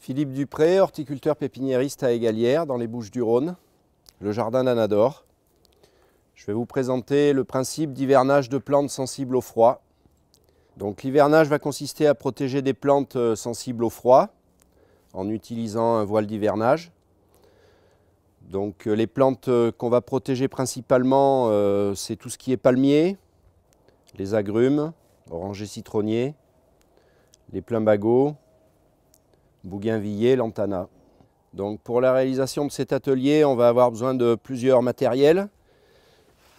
Philippe Dupré, horticulteur pépiniériste à Égalières, dans les Bouches-du-Rhône, le jardin d'Anador. Je vais vous présenter le principe d'hivernage de plantes sensibles au froid. Donc l'hivernage va consister à protéger des plantes sensibles au froid en utilisant un voile d'hivernage. Donc les plantes qu'on va protéger principalement, c'est tout ce qui est palmier, les agrumes, orangers citronniers, les plumbago, bougainvilliers, lantana. Donc pour la réalisation de cet atelier, on va avoir besoin de plusieurs matériels.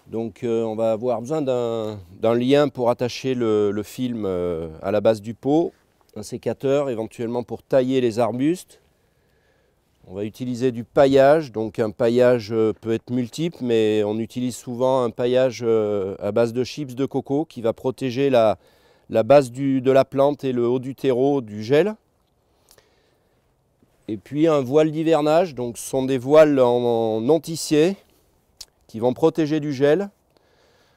Donc on va avoir besoin d'un lien pour attacher le film à la base du pot, un sécateur éventuellement pour tailler les arbustes. On va utiliser du paillage, donc un paillage peut être multiple, mais on utilise souvent un paillage à base de chips de coco qui va protéger la base de la plante et le haut du terreau du gel. Et puis un voile d'hivernage, donc ce sont des voiles en non tissé qui vont protéger du gel,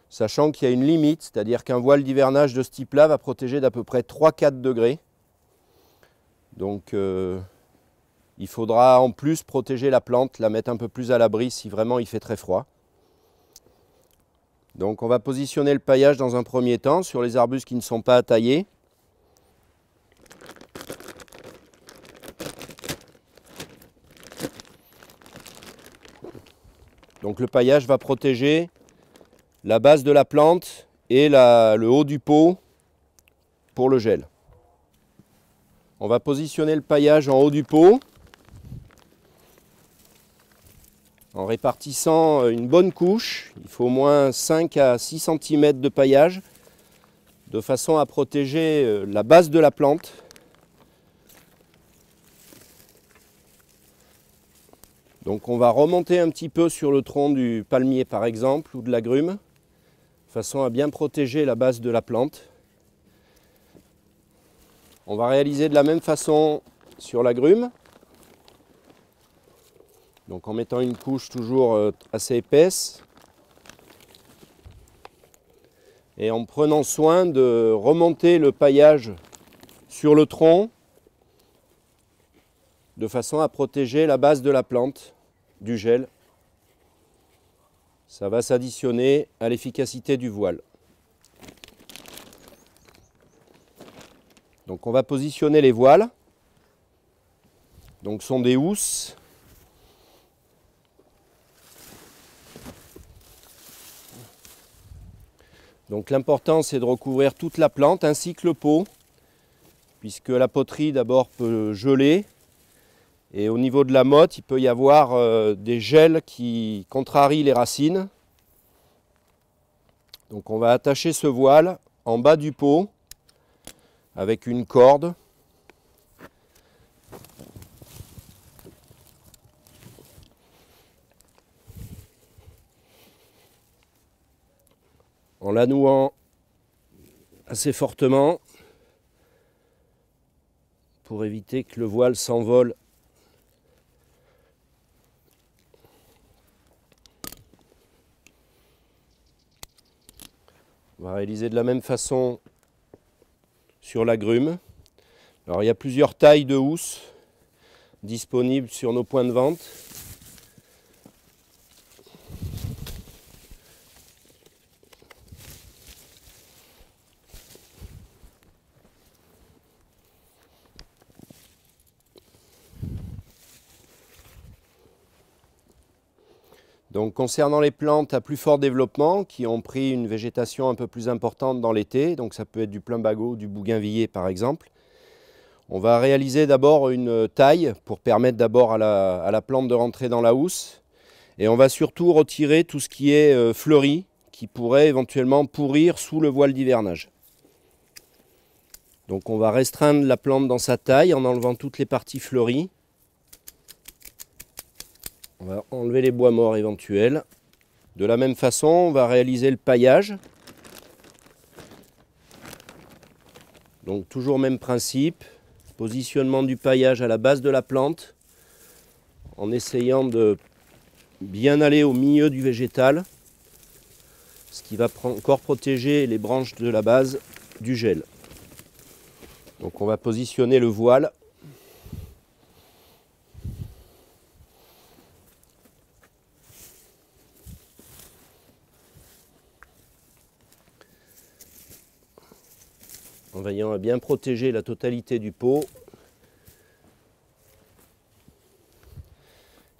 sachant qu'il y a une limite, c'est-à-dire qu'un voile d'hivernage de ce type-là va protéger d'à peu près 3-4 degrés. Donc il faudra en plus protéger la plante, la mettre un peu plus à l'abri si vraiment il fait très froid. Donc on va positionner le paillage dans un premier temps sur les arbustes qui ne sont pas à tailler. Donc le paillage va protéger la base de la plante et le haut du pot pour le gel. On va positionner le paillage en haut du pot en répartissant une bonne couche. Il faut au moins 5 à 6 cm de paillage de façon à protéger la base de la plante. Donc on va remonter un petit peu sur le tronc du palmier par exemple ou de l'agrume, de façon à bien protéger la base de la plante. On va réaliser de la même façon sur l'agrume, donc en mettant une couche toujours assez épaisse et en prenant soin de remonter le paillage sur le tronc de façon à protéger la base de la plante du gel. Ça va s'additionner à l'efficacité du voile. Donc on va positionner les voiles. Donc ce sont des housses. Donc l'important c'est de recouvrir toute la plante ainsi que le pot, puisque la poterie d'abord peut geler. Et au niveau de la motte, il peut y avoir des gels qui contrarient les racines. Donc on va attacher ce voile en bas du pot avec une corde. En la nouant assez fortement pour éviter que le voile s'envole. On va réaliser de la même façon sur l'agrume. Alors il y a plusieurs tailles de housses disponibles sur nos points de vente. Donc concernant les plantes à plus fort développement, qui ont pris une végétation un peu plus importante dans l'été, donc ça peut être du plumbago, du bougainvillier par exemple, on va réaliser d'abord une taille pour permettre d'abord à la plante de rentrer dans la housse. Et on va surtout retirer tout ce qui est fleuri, qui pourrait éventuellement pourrir sous le voile d'hivernage. Donc on va restreindre la plante dans sa taille en enlevant toutes les parties fleuries. On va enlever les bois morts éventuels. De la même façon, on va réaliser le paillage. Donc toujours même principe, positionnement du paillage à la base de la plante, en essayant de bien aller au milieu du végétal, ce qui va encore protéger les branches de la base du gel. Donc on va positionner le voile en veillant à bien protéger la totalité du pot.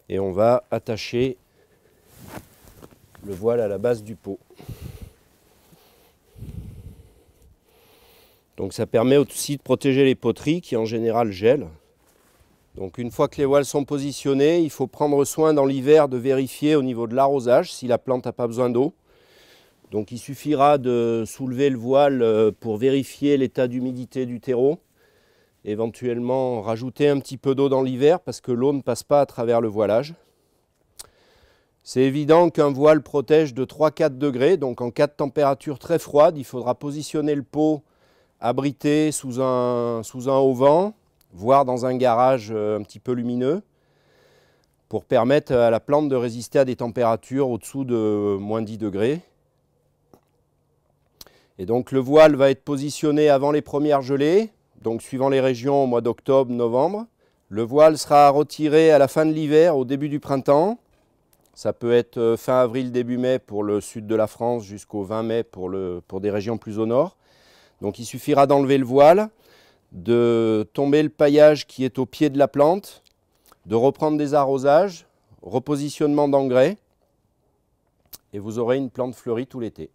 Et on va attacher le voile à la base du pot. Donc ça permet aussi de protéger les poteries qui en général gèlent. Donc une fois que les voiles sont positionnés, il faut prendre soin dans l'hiver de vérifier au niveau de l'arrosage si la plante n'a pas besoin d'eau. Donc il suffira de soulever le voile pour vérifier l'état d'humidité du terreau. Éventuellement rajouter un petit peu d'eau dans l'hiver parce que l'eau ne passe pas à travers le voilage. C'est évident qu'un voile protège de 3-4 degrés, donc en cas de température très froide, il faudra positionner le pot abrité sous un haut vent, voire dans un garage un petit peu lumineux, pour permettre à la plante de résister à des températures au-dessous de moins 10 degrés. Et donc le voile va être positionné avant les premières gelées, donc suivant les régions au mois d'octobre, novembre. Le voile sera retiré à la fin de l'hiver, au début du printemps. Ça peut être fin avril, début mai pour le sud de la France jusqu'au 20 mai pour des régions plus au nord. Donc il suffira d'enlever le voile, de tomber le paillage qui est au pied de la plante, de reprendre des arrosages, repositionnement d'engrais et vous aurez une plante fleurie tout l'été.